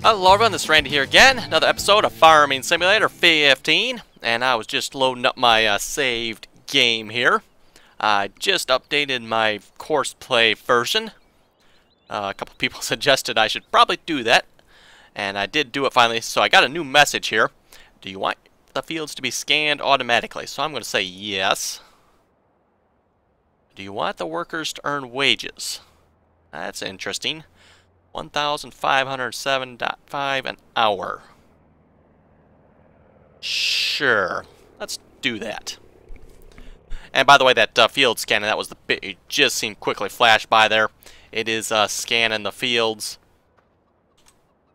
Hello everyone, this is Randy here again. Another episode of Farming Simulator 15. And I was just loading up my saved game here. I just updated my Courseplay version. A couple people suggested I should probably do that. And I did do it finally, so I got a new message here. Do you want the fields to be scanned automatically? So I'm going to say yes. Do you want the workers to earn wages? That's interesting. 1,507.5 an hour. Sure, let's do that. And by the way, that field scanning, that was the bit you just seen quickly flash by there. It is scanning the fields.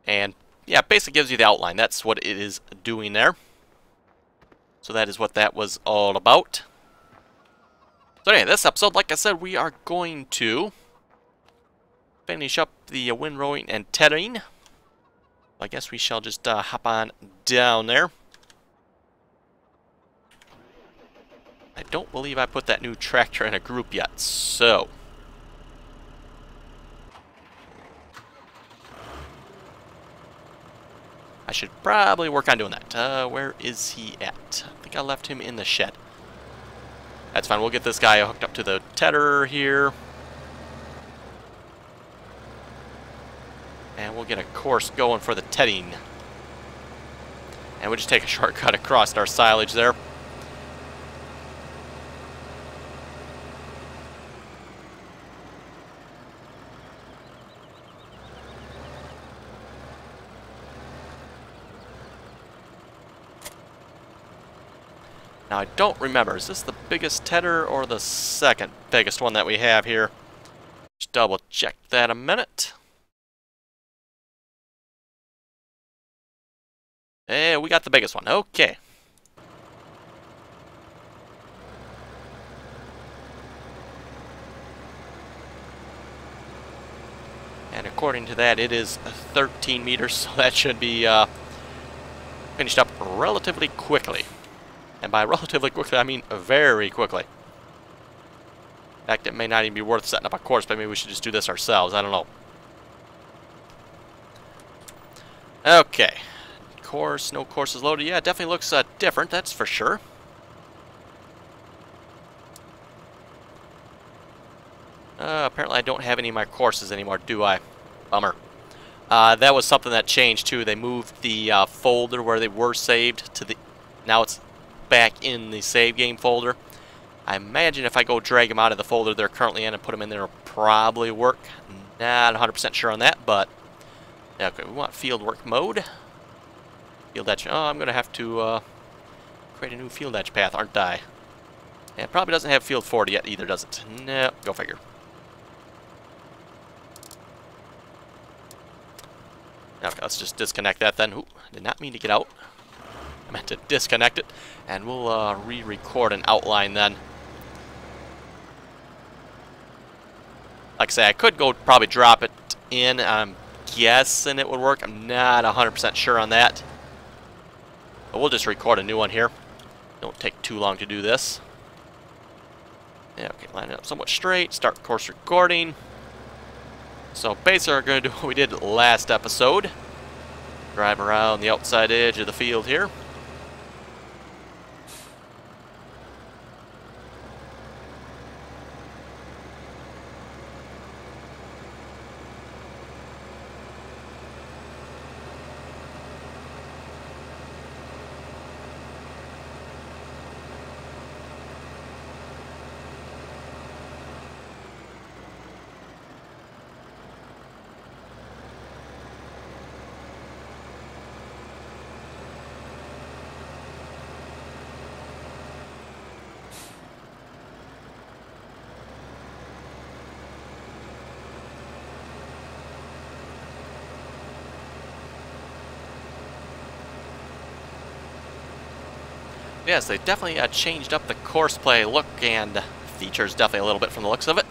And yeah, basically gives you the outline. That's what it is doing there. So that is what that was all about. So anyway, this episode, like I said, we are going to finish up the windrowing and tedding. I guess we shall just hop on down there. I don't believe I put that new tractor in a group yet, so I should probably work on doing that. Where is he at? I think I left him in the shed. That's fine, we'll get this guy hooked up to the tedder here. And we'll get a course going for the tedding. And we'll just take a shortcut across our silage there. Now I don't remember, is this the biggest tedder or the second biggest one that we have here? Just double check that a minute. And we got the biggest one. Okay. And according to that, it is 13 meters, so that should be finished up relatively quickly. And by relatively quickly, I mean very quickly. In fact, it may not even be worth setting up a course, but maybe we should just do this ourselves. I don't know. Okay. Course, no courses loaded. Yeah, it definitely looks different, that's for sure. Apparently I don't have any of my courses anymore, do I? Bummer. That was something that changed too. They moved the folder where they were saved to the... Now it's back in the save game folder. I imagine if I go drag them out of the folder they're currently in and put them in there, it'll probably work. Not 100% sure on that, but... Okay, we want field work mode. Field edge. Oh, I'm going to have to create a new field edge path, aren't I? And it probably doesn't have field 40 yet either, does it? No, go figure. Okay, let's just disconnect that then. Ooh, did not mean to get out. I meant to disconnect it. And we'll re-record an outline then. Like I say, I could go probably drop it in. I'm guessing it would work. I'm not 100% sure on that. But we'll just record a new one here. Don't take too long to do this. Yeah, okay, line it up somewhat straight. Start course recording. So basically we're going to do what we did last episode. Drive around the outside edge of the field here. Yes, they definitely changed up the Courseplay look and features definitely a little bit from the looks of it.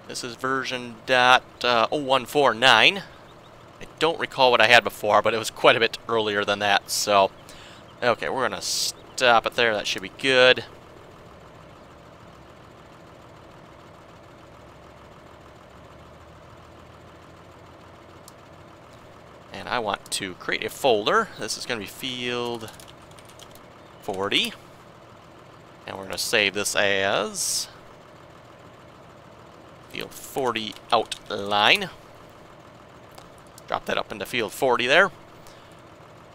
This is version .0149. I don't recall what I had before, but it was quite a bit earlier than that, so... Okay, we're going to stop it there. That should be good. And I want to create a folder. This is going to be field 40. And we're going to save this as field 40 outline. Drop that up into field 40 there.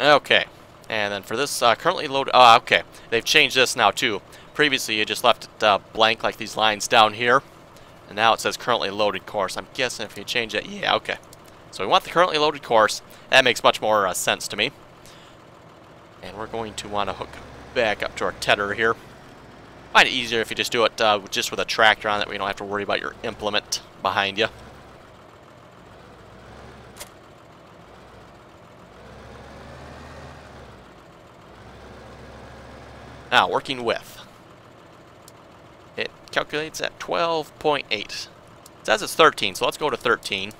Okay. And then for this currently loaded... Oh, okay. They've changed this now too. Previously you just left it blank like these lines down here. And now it says currently loaded course. I'm guessing if you change that... Yeah, okay. So we want the currently loaded course. That makes much more sense to me. And we're going to want to hook back up to our tether here. Find it easier if you just do it just with a tractor on it. We don't have to worry about your implement behind you. Now, working with. It calculates at 12.8. It says it's 13, so let's go to 13.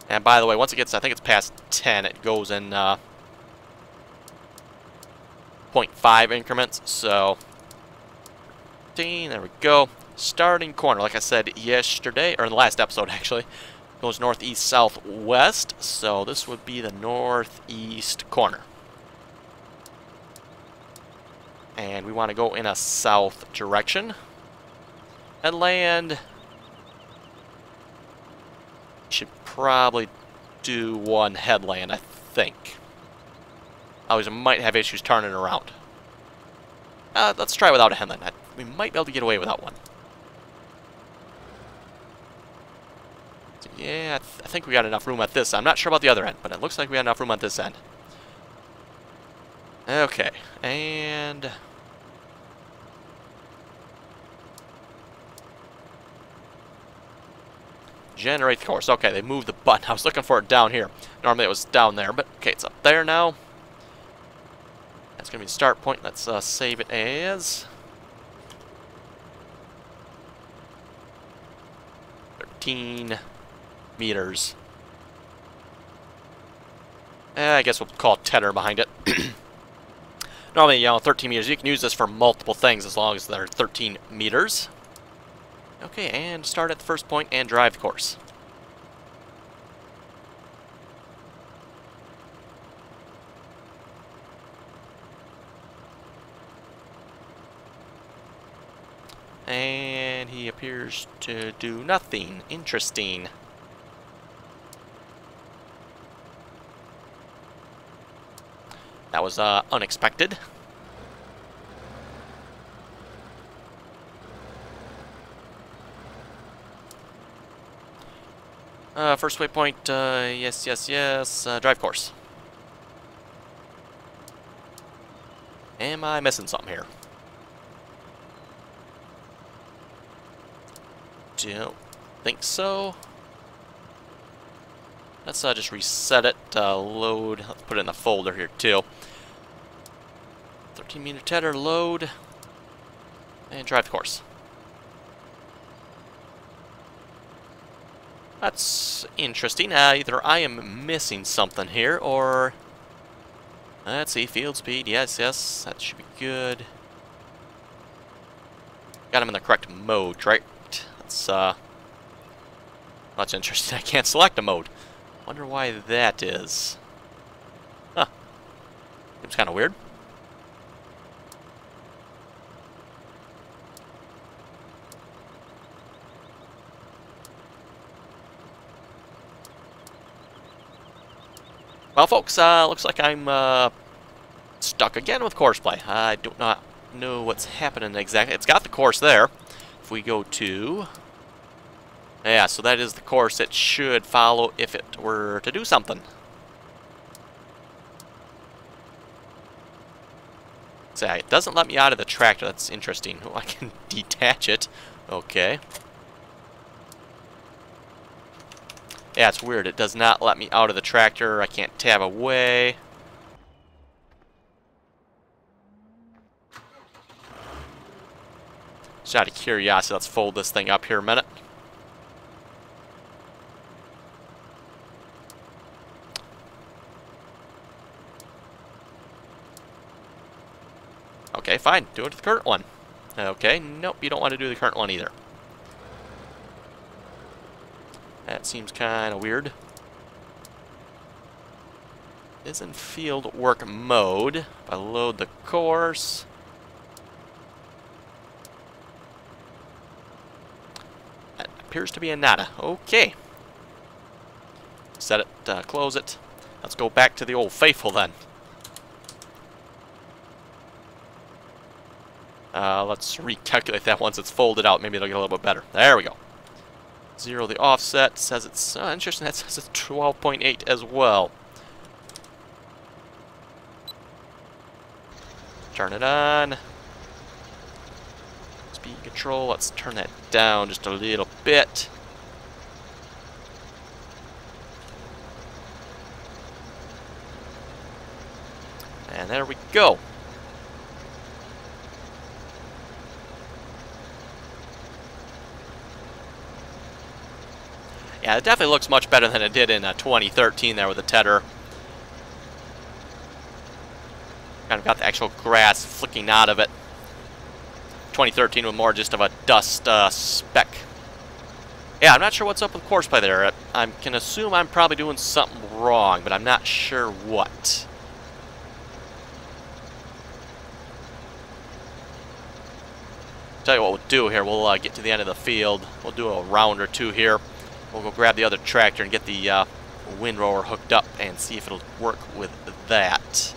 And by the way, once it gets, I think it's past 10, it goes in 0.5 increments. So, 13, there we go. Starting corner, like I said yesterday, or in the last episode actually, goes northeast, southwest. So this would be the northeast corner. And we want to go in a south direction. And land... should probably do one headland, I think. Always might have issues turning around. Let's try without a headland. We might be able to get away without one. So yeah, I think we got enough room at this. I'm not sure about the other end, but it looks like we got enough room at this end. Okay, and... generate the course. Okay, they moved the button. I was looking for it down here. Normally it was down there, but okay, it's up there now. That's going to be the start point. Let's save it as 13 meters. I guess we'll call it tether behind it. Normally, 13 meters. You can use this for multiple things as long as they're 13 meters. Okay, and start at the first point and drive the course. And he appears to do nothing. Interesting. That was unexpected. First waypoint, yes, yes, yes. Drive course. Am I missing something here? Don't think so. Let's just reset it, load. Let's put it in the folder here too. 13 meter tether, load, and drive the course. That's interesting. Either I am missing something here, or... let's see, field speed. Yes, yes, that should be good. Got him in the correct mode, right? That's interesting. I can't select a mode. Wonder why that is. Huh. Seems kind of weird. Well, folks, looks like I'm stuck again with Courseplay. I do not know what's happening exactly. It's got the course there. If we go to... yeah, so that is the course it should follow if it were to do something. So it doesn't let me out of the tractor. That's interesting. Oh, I can detach it. Okay. Yeah, it's weird. It does not let me out of the tractor. I can't tab away. Just out of curiosity, let's fold this thing up here a minute. Okay, fine. Do it to the current one. Okay, nope, you don't want to do the current one either. That seems kind of weird. is in field work mode. If I load the course, that appears to be a nada. Okay. Set it, close it. Let's go back to the old faithful then. Let's recalculate that once it's folded out. Maybe it'll get a little bit better. There we go. 0 the offset. Says it's interesting. That says it's 12.8 as well. Turn it on. Speed control. Let's turn that down just a little bit. And there we go. Yeah, it definitely looks much better than it did in 2013 there with the tedder. Kind of got the actual grass flicking out of it. 2013 was more just of a dust speck. Yeah, I'm not sure what's up with Courseplay there. I can assume I'm probably doing something wrong, but I'm not sure what. Tell you what we'll do here. We'll get to the end of the field. We'll do a round or two here. We'll go grab the other tractor and get the windrower hooked up and see if it'll work with that.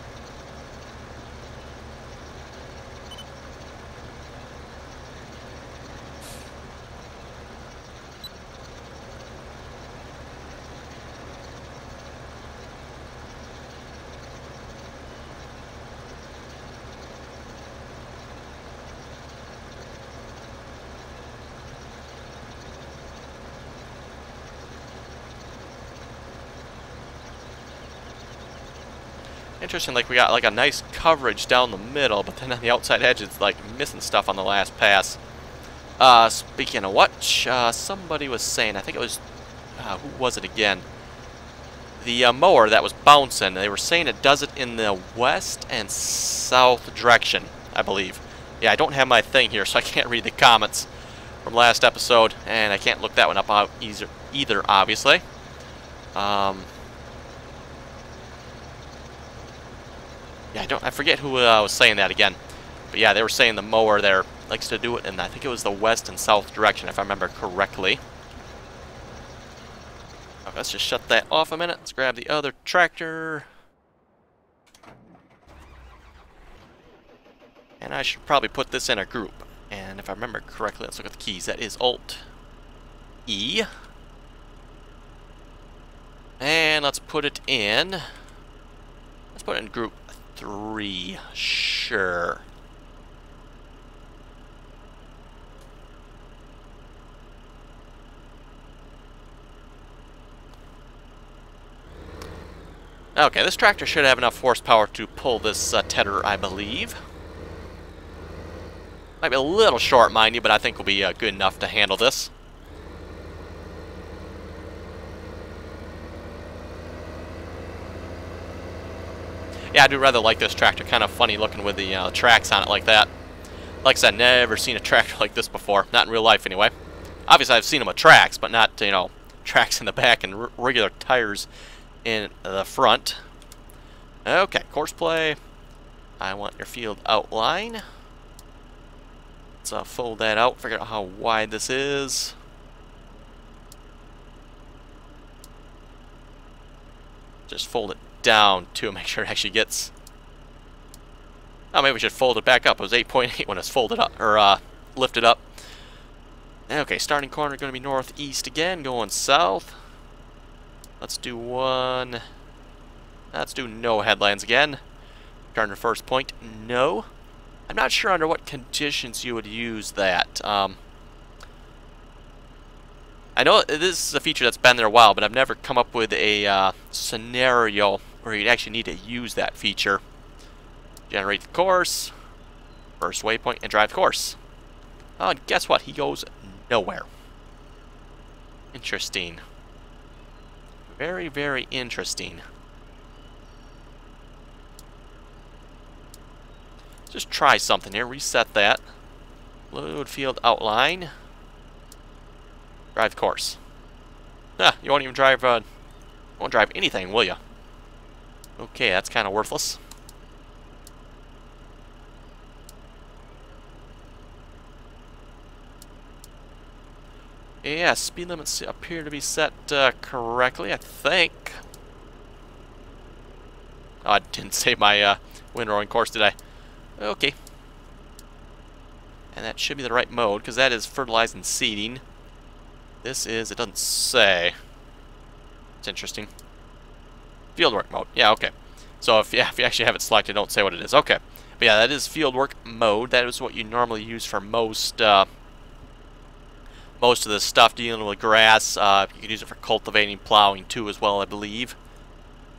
Interesting, like we got like a nice coverage down the middle, but then on the outside edge it's like missing stuff on the last pass. Speaking of which, somebody was saying, I think it was, who was it again? The mower that was bouncing, they were saying it does it in the west and south direction, I believe. Yeah, I don't have my thing here, so I can't read the comments from last episode, and I can't look that one up out either, obviously. Yeah, I forget who was saying that again. But yeah, they were saying the mower there likes to do it in, I think it was the west and south direction, if I remember correctly. Okay, let's just shut that off a minute. Let's grab the other tractor. And I should probably put this in a group. And if I remember correctly, let's look at the keys. That is Alt-E. And let's put it in. Let's put it in group 3. Sure. Okay, this tractor should have enough horsepower to pull this tedder, I believe. Might be a little short, mind you, but I think will be good enough to handle this. Yeah, I do rather like this tractor. Kind of funny looking with the tracks on it like that. Like I said, never seen a tractor like this before. Not in real life, anyway. Obviously, I've seen them with tracks, but not, you know, tracks in the back and regular tires in the front. Okay, Courseplay. I want your field outline. Let's fold that out, figure out how wide this is. Just fold it down to make sure it actually gets... Oh, maybe we should fold it back up. It was 8.8 when it's folded up, or lifted up. Okay, starting corner going to be northeast again, going south. Let's do one. Let's do no headlands again. Turn to first point. No. I'm not sure under what conditions you would use that. I know this is a feature that's been there a while, but I've never come up with a scenario where you'd actually need to use that feature. Generate the course, first waypoint, and drive the course. Oh, and guess what? He goes nowhere. Interesting. Very, very interesting. Just try something here. Reset that. Load field outline. Drive the course. Ah, you won't even drive. Won't drive anything, will you? Okay, that's kind of worthless. Yeah, speed limits appear to be set correctly, I think. Oh, I didn't save my windrowing course, did I? Okay. And that should be the right mode, because that is fertilizing and seeding. This is, it doesn't say. It's interesting. Fieldwork mode. Yeah, okay. So if you actually have it selected, don't say what it is. Okay. But yeah, that is fieldwork mode. That is what you normally use for most of the stuff dealing with grass. You can use it for cultivating, plowing too as well, I believe.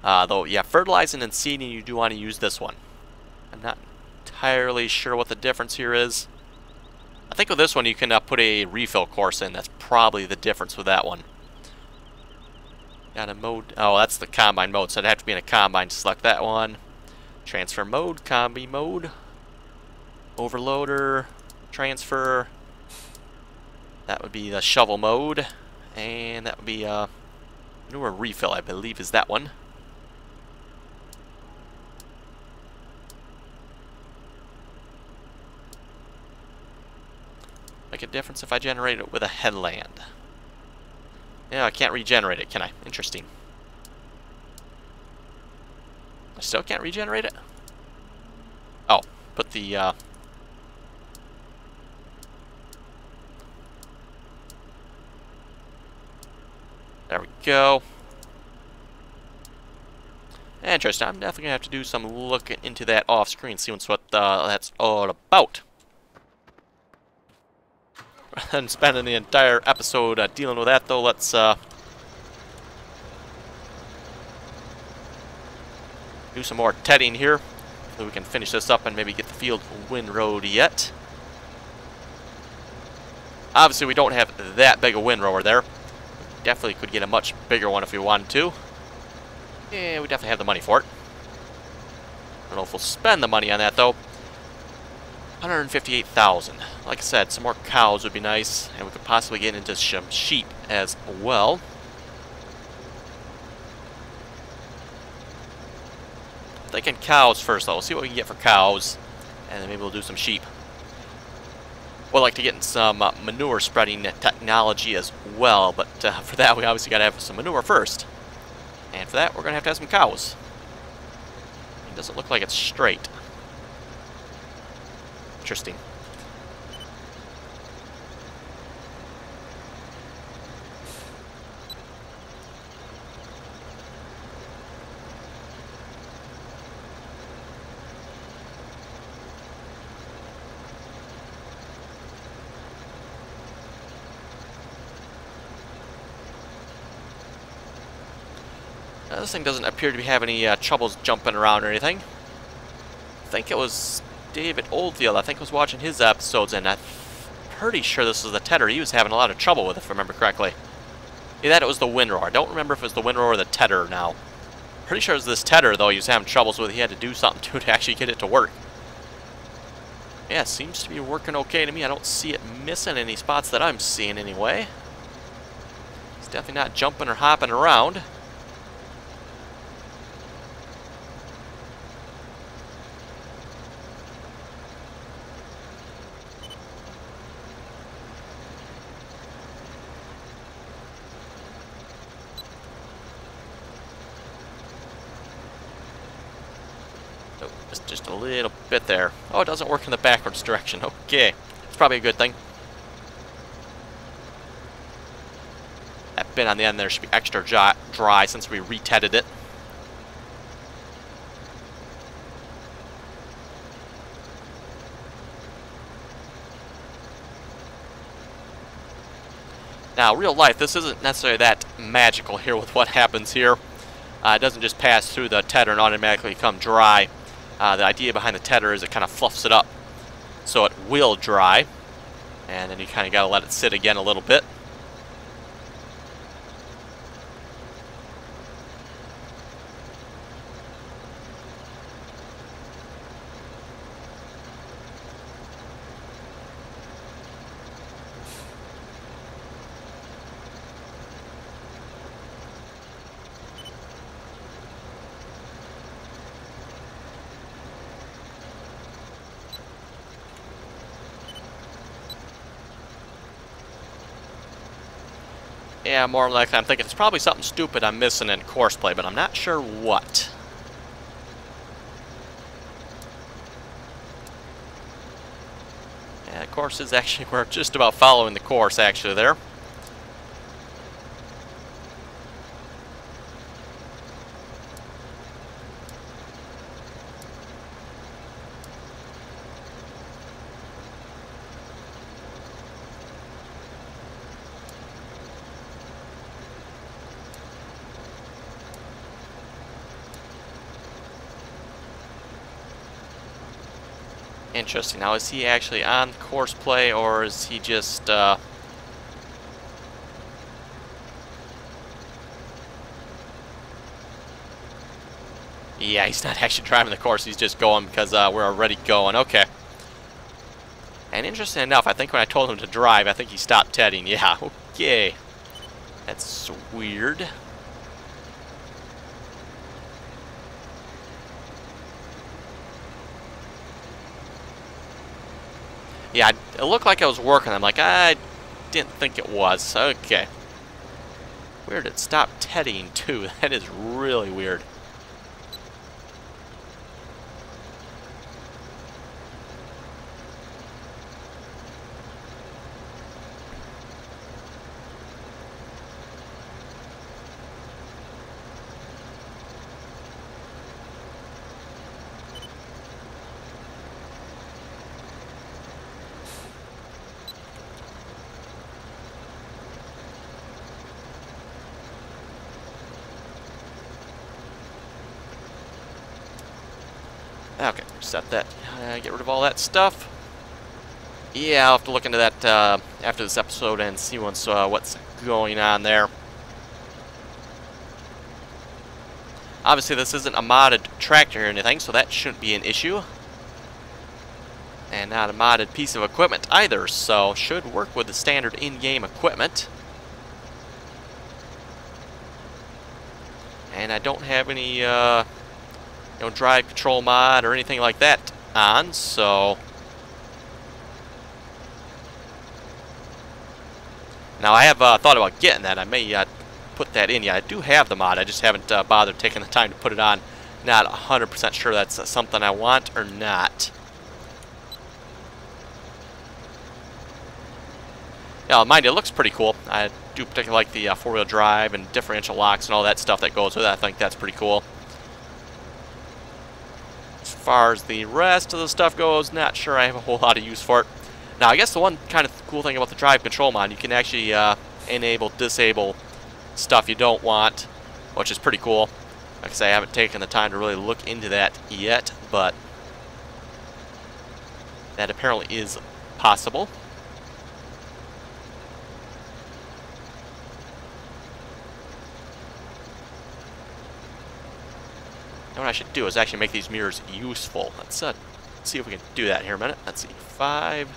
Though, yeah, fertilizing and seeding, you do want to use this one. I'm not entirely sure what the difference here is. I think with this one you can put a refill course in. That's probably the difference with that one. Got a mode. Oh, that's the combine mode, so I'd have to be in a combine to select that one. Transfer mode, combi mode, overloader, transfer. That would be the shovel mode, and that would be manure refill, I believe, is that one. Make a difference if I generate it with a headland. Yeah, I can't regenerate it, can I? Interesting. I still can't regenerate it? Oh, put the, there we go. Interesting. I'm definitely going to have to do some looking into that off-screen, see what that's all about. Rather than spending the entire episode dealing with that, though, let's do some more tedding here, so we can finish this up and maybe get the field windrowed yet. Obviously, we don't have that big a windrower there. We definitely could get a much bigger one if we wanted to. Yeah, we definitely have the money for it. I don't know if we'll spend the money on that, though. 158,000. Like I said, some more cows would be nice, and we could possibly get into some sheep as well. Thinking cows first, though. We'll see what we can get for cows, and then maybe we'll do some sheep. We'd like to get in some manure spreading technology as well, but for that we obviously got to have some manure first. And for that, we're going to have some cows. It doesn't look like it's straight. Interesting. Now, this thing doesn't appear to be having any troubles jumping around or anything. I think it was David Oldfield, I think, was watching his episodes, and I'm pretty sure this was the tedder he was having a lot of trouble with, if I remember correctly. Either that it was the windrower. I don't remember if it was the windrower or the tedder now. Pretty sure it was this tedder, though, he was having troubles with. He had to do something to actually get it to work. Yeah, it seems to be working okay to me. I don't see it missing any spots that I'm seeing anyway. It's definitely not jumping or hopping around. Just a little bit there. Oh, it doesn't work in the backwards direction. Okay. It's probably a good thing. That bit on the end there should be extra dry since we re-tedded it. Now, real life, this isn't necessarily that magical here with what happens here. It doesn't just pass through the tedder and automatically become dry. The idea behind the tedder is it kind of fluffs it up so it will dry, and then you kind of got to let it sit again a little bit. Yeah, more than likely I'm thinking it's probably something stupid I'm missing in Courseplay, but I'm not sure what. Yeah, the course is actually, we're just about following the course actually there. Interesting. Now, is he actually on Courseplay, or is he just, Yeah, he's not actually driving the course. He's just going because we're already going. Okay. And interesting enough, I think when I told him to drive, I think he stopped tedding. Yeah, okay. That's weird. Yeah, it looked like I was working. I'm like, I didn't think it was. Okay. Weird, it stopped tedding too. That is really weird. Okay, set that. Get rid of all that stuff. Yeah, I'll have to look into that after this episode and see what's going on there. Obviously, this isn't a modded tractor or anything, so that shouldn't be an issue. And not a modded piece of equipment either, so should work with the standard in-game equipment. And I don't have any drive control mod or anything like that on, so now I have thought about getting that. I may put that in. Yeah, I do have the mod. I just haven't bothered taking the time to put it on. Not 100% sure that's something I want or not. Yeah, mind you, it looks pretty cool. I do particularly like the four-wheel drive and differential locks and all that stuff that goes with it. I think that's pretty cool. As far as the rest of the stuff goes, not sure I have a whole lot of use for it. Now, I guess the one kind of cool thing about the drive control mod, you can actually enable, disable stuff you don't want, which is pretty cool. Like I say, I haven't taken the time to really look into that yet, but that apparently is possible. And what I should do is actually make these mirrors useful. Let's see if we can do that here a minute. Let's see, 5.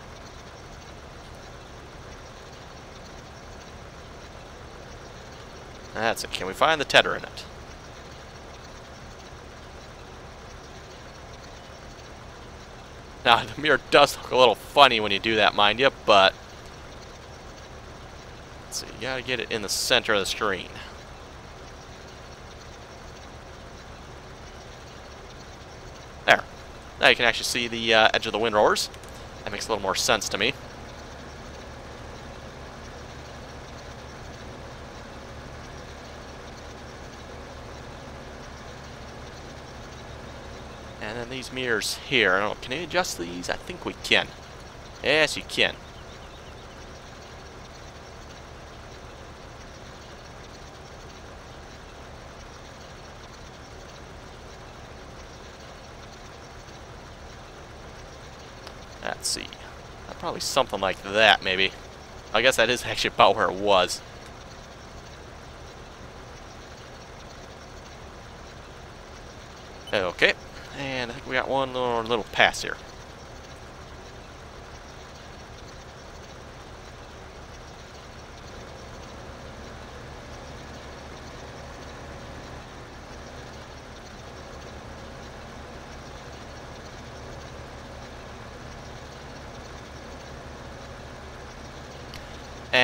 That's it. Can we find the tether in it? Now, the mirror does look a little funny when you do that, mind you, but let's see, you gotta get it in the center of the screen. There. Now you can actually see the edge of the wind rowers. That makes a little more sense to me. And then these mirrors here. I don't know, can you adjust these? I think we can. Yes, you can. Let's see. Probably something like that, maybe. I guess that is actually about where it was. Okay. And I think we got one more little pass here.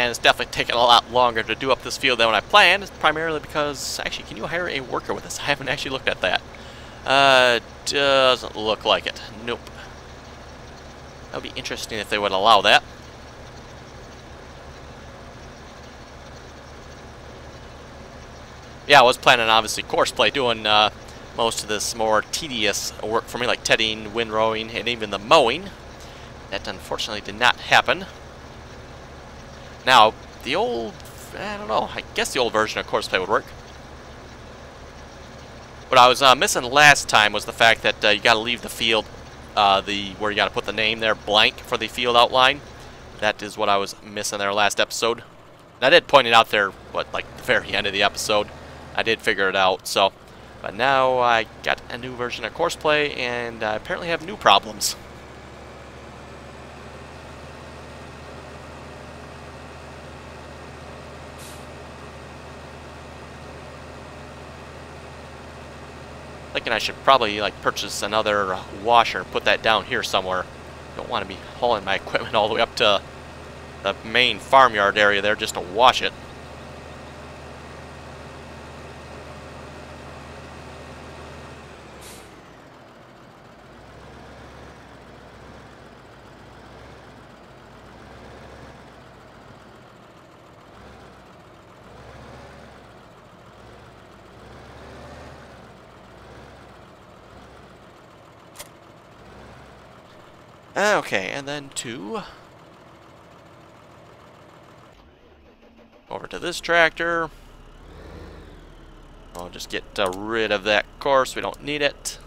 And it's definitely taken a lot longer to do up this field than what I planned. It's primarily because, actually, can you hire a worker with this? I haven't actually looked at that. Doesn't look like it. Nope. That would be interesting if they would allow that. Yeah, I was planning, obviously, Courseplay, doing most of this more tedious work for me, like tedding, windrowing, and even the mowing. That unfortunately did not happen. Now, the old, I don't know, I guess the old version of Courseplay would work. What I was missing last time was the fact that you got to leave the field, where you got to put the name there blank for the field outline. That is what I was missing there last episode. And I did point it out there, like the very end of the episode. I did figure it out, so. But now I got a new version of Courseplay, and I apparently have new problems. Thinking I should probably like purchase another washer and put that down here somewhere. Don't want to be hauling my equipment all the way up to the main farmyard area there just to wash it. Okay, and then over to this tractor. I'll just get rid of that course. We don't need it.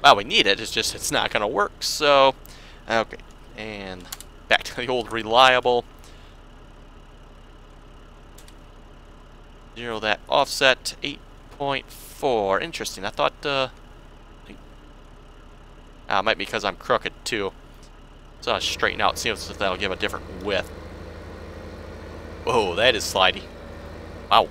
Well, we need it. It's just it's not going to work. So, okay, and back to the old reliable. Zero that offset 8.4. Interesting. I thought. Might be because I'm crooked too. So I'll straighten out, see if that'll give a different width. Whoa, that is slidey. Wow.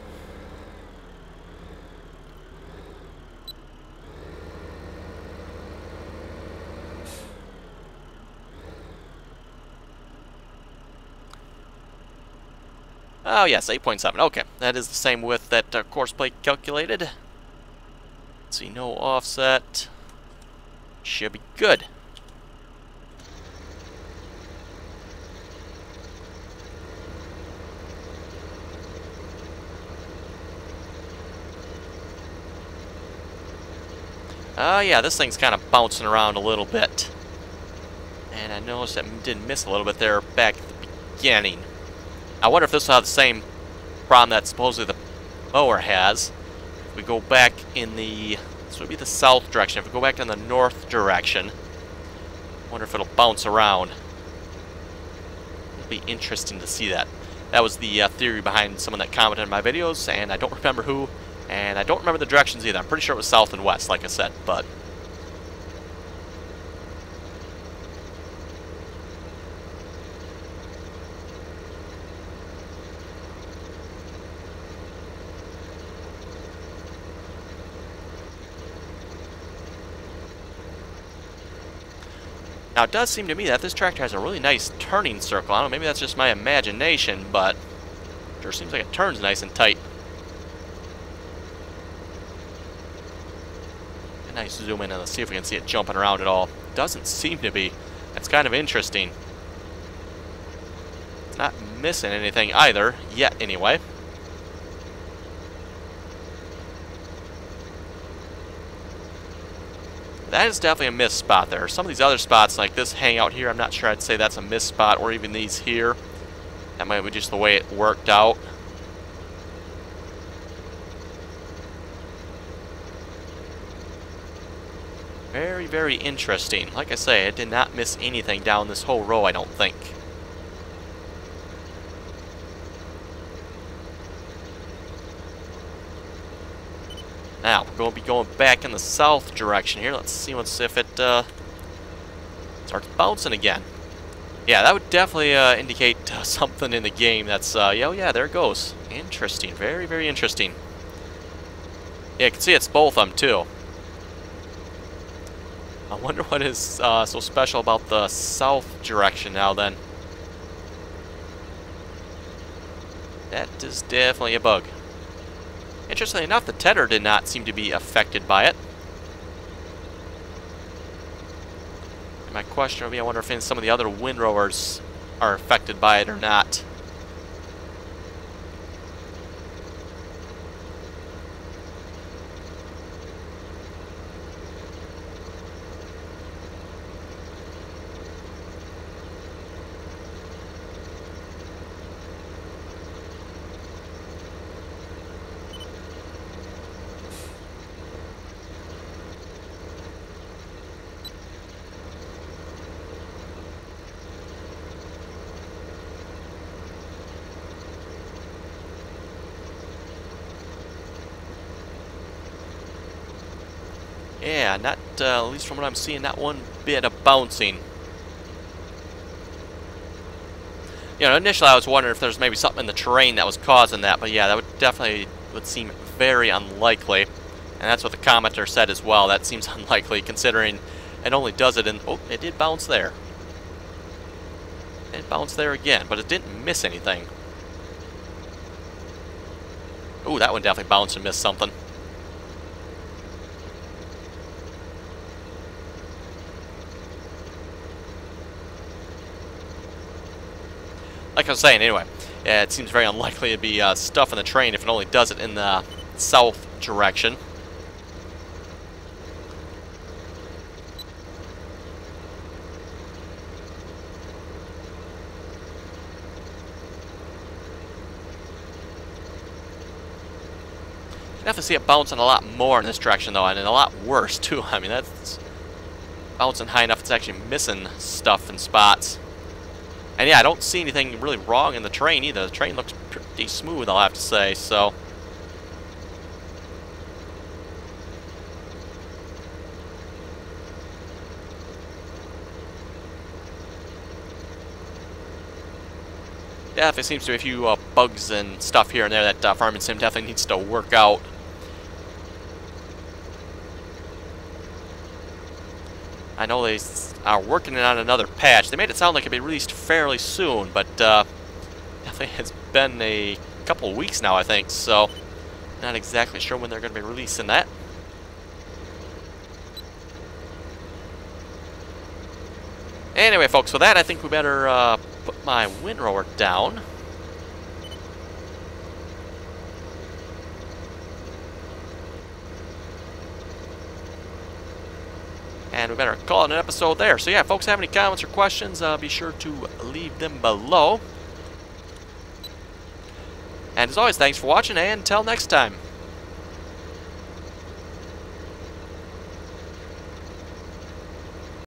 Oh yes, 8.7. Okay, that is the same width that Courseplay calculated. Let's see, no offset. Should be good. Yeah, this thing's kind of bouncing around a little bit. And I noticed that did miss a little bit there back at the beginning. I wonder if this will have the same problem that supposedly the mower has. If we go back in the... This would be the south direction. If we go back in the north direction, I wonder if it'll bounce around. It'll be interesting to see that. That was the theory behind someone that commented in my videos, and I don't remember who, and I don't remember the directions either. I'm pretty sure it was south and west, like I said, but... Now, it does seem to me that this tractor has a really nice turning circle. I don't know, maybe that's just my imagination, but it sure seems like it turns nice and tight. A nice zoom in and let's see if we can see it jumping around at all. Doesn't seem to be. That's kind of interesting. It's not missing anything either, yet anyway. That is definitely a miss spot there. Some of these other spots, like this hangout here, I'm not sure I'd say that's a miss spot, or even these here. That might be just the way it worked out. Very, very interesting. Like I say, it did not miss anything down this whole row, I don't think. Now, we're going to be going back in the south direction here. Let's see if it starts bouncing again. Yeah, that would definitely indicate something in the game that's, oh yeah, there it goes. Interesting. Very, very interesting. Yeah, you can see it's both of them, too. I wonder what is so special about the south direction now, then. That is definitely a bug. Interestingly enough, the tether did not seem to be affected by it. And my question would be, I wonder if some of the other windrowers are affected by it or not. Yeah, not, at least from what I'm seeing, not one bit of bouncing. You know, initially I was wondering if there's maybe something in the terrain that was causing that, but yeah, that would definitely seem very unlikely. And that's what the commenter said as well. That seems unlikely considering it only does it in... Oh, it did bounce there. It bounced there again, but it didn't miss anything. Ooh, that one definitely bounced and missed something. Like I was saying, anyway, yeah, it seems very unlikely to be stuff in the train if it only does it in the south direction. You have to see it bouncing a lot more in this direction, though, and a lot worse, too. I mean, that's bouncing high enough it's actually missing stuff in spots. And yeah, I don't see anything really wrong in the train either. The train looks pretty smooth, I'll have to say, so... Definitely seems to be a few bugs and stuff here and there that Farming Sim definitely needs to work out. I know they are working on another patch. They made it sound like it'd be released fairly soon, but definitely it's been a couple of weeks now, I think, so not exactly sure when they're going to be releasing that. Anyway, folks, with that, I think we better put my windrower down. And we better call it an episode there. So yeah, folks, have any comments or questions, be sure to leave them below. And as always, thanks for watching, and until next time.